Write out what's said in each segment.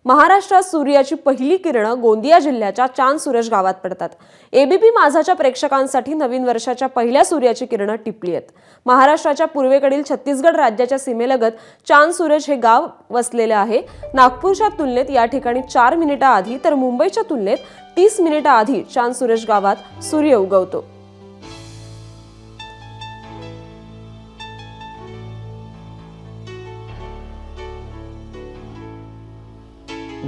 महाराष्ट्रात सूर्याची पहिली किरणं गोंदिया जिल्ह्याच्या चांदसूरज गावात पडतात। एबीपी माझाच्या प्रेक्षकांसाठी नवीन वर्षाच्या पहिल्या सूर्याची किरणं टिपली आहेत। महाराष्ट्राच्या पूर्वेकडील छत्तीसगड राज्याच्या सीमेलगत चांदसूरज हे गाव वसलेले आहे। नागपूरच्या तुलनेत या ठिकाणी 4 मिनिटांआधी तर मुंबईच्या तुलनेत 30 मिनिटांआधी चांदसूरज गावात सूर्य उगवतो।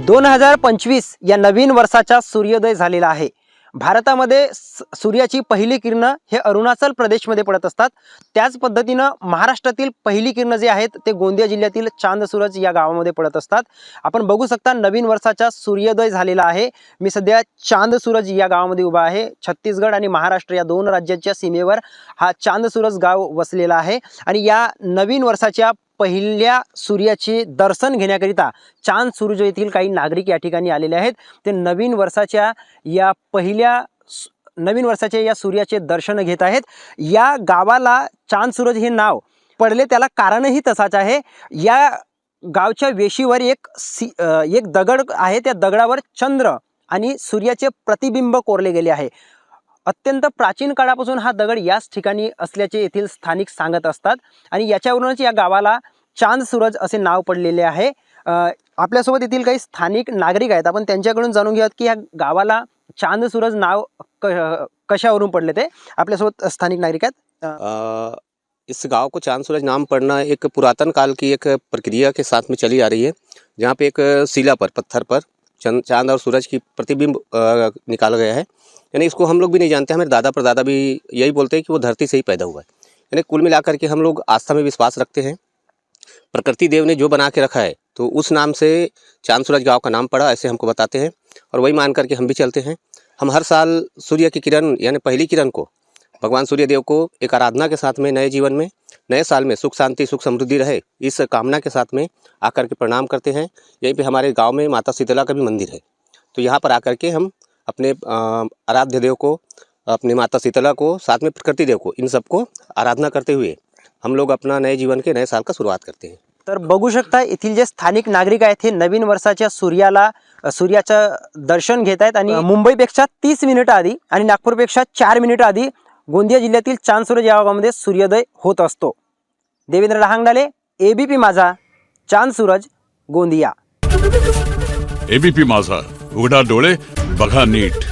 2025 या नवीन वर्षाचा सूर्योदय झालेला आहे। भारतामध्ये सूर्याची पहिली किरणं हे अरुणाचल प्रदेशमध्ये पडत असतात। त्याच पद्धतीनं महाराष्ट्रातील पहिली किरणं जे आहेत ते गोंदिया जिल्ह्यातील चांदसूरज या गावामध्ये पडत असतात। आपण बघू शकता नवीन वर्षाचा सूर्योदय झालेला आहे। मी सध्या चांदसूरज या गावामध्ये उभा आहे। छत्तीसगड आणि महाराष्ट्र या दोन राज्यांच्या सीमेवर हा चांदसूरज गाव वसलेला आहे आणि या नवीन वर्षाच्या पहिल्या सूर्याचे दर्शन घेण्याकरिता चांदसूरज येथील काही नागरिक या ठिकाणी आलेले आहेत। ते नवीन वर्षाच्या या सूर्याचे दर्शन घेत आहेत। या गावाला चांदसूरज हे नाव पडले त्याला कारणही तसाच आहे। या गावच्या वेशीवर एक दगड आहे। त्या दगडावर चंद्र आणि सूर्याचे प्रतिबिंब कोरले गेले आहे। अत्यंत प्राचीन काळापासून हा दगड याच ठिकाणी असल्याचे येथील स्थानिक सांगत असतात आणि याच्यावरूनच या गावाला चांदसूरज असे नाव पडलेले आहे। आपल्यासोबत येथील काही स्थानिक नागरिक आहेत। आपण त्यांच्याकडून जाणून घेऊयात की या गावाला चांदसूरज नाव कशावरून पडले ते। आपल्यासोबत स्थानिक नागरिक आहेत। इस गांव को चांदसूरज नाम पड़ना एक पुरातन काल की एक प्रक्रिया के साथ में चली आ रही है, जहाँ पे एक शिला पर पत्थर पर चांद और सूरज की प्रतिबिंब निकाला गया है। यानी इसको हम लोग भी नहीं जानते, हमारे दादा परदादा भी यही बोलते हैं कि वो धरती से ही पैदा हुआ है। यानी कुल मिलाकर के हम लोग आस्था में विश्वास रखते हैं। प्रकृति देव ने जो बना के रखा है तो उस नाम से चांदसूरज गांव का नाम पड़ा, ऐसे हमको बताते हैं और वही मान करके हम भी चलते हैं। हम हर साल सूर्य की किरण यानी पहली किरण को भगवान सूर्य देव को एक आराधना के साथ में नए जीवन में नए साल में सुख शांति सुख समृद्धि रहे, इस कामना के साथ में आकर के प्रणाम करते हैं। यहीं पे हमारे गांव में माता शीतला का भी मंदिर है, तो यहाँ पर आकर के हम अपने आराध्य देव को, अपने माता शीतला को, साथ में प्रकृति देव को, इन सबको आराधना करते हुए हम लोग अपना नए जीवन के नए साल का शुरुआत करते हैं। तर बघू शकता येथील जे स्थानिक नागरिक आहेत हे नवीन वर्षाच्या सूर्याचं दर्शन घेत आहेत आणि मुंबईपेक्षा 30 मिनिटं आधी आणि नागपूरपेक्षा 4 मिनिटं आधी गोंदिया जिल्ह्यातील चांदसूरज या गावामध्ये सूर्योदय होत असतो। देवेंद्र लहांगडाले, एबीपी माझा, चांदसूरज, गोंदिया। एबीपी माझा, उघडा डोळे बघा नीट।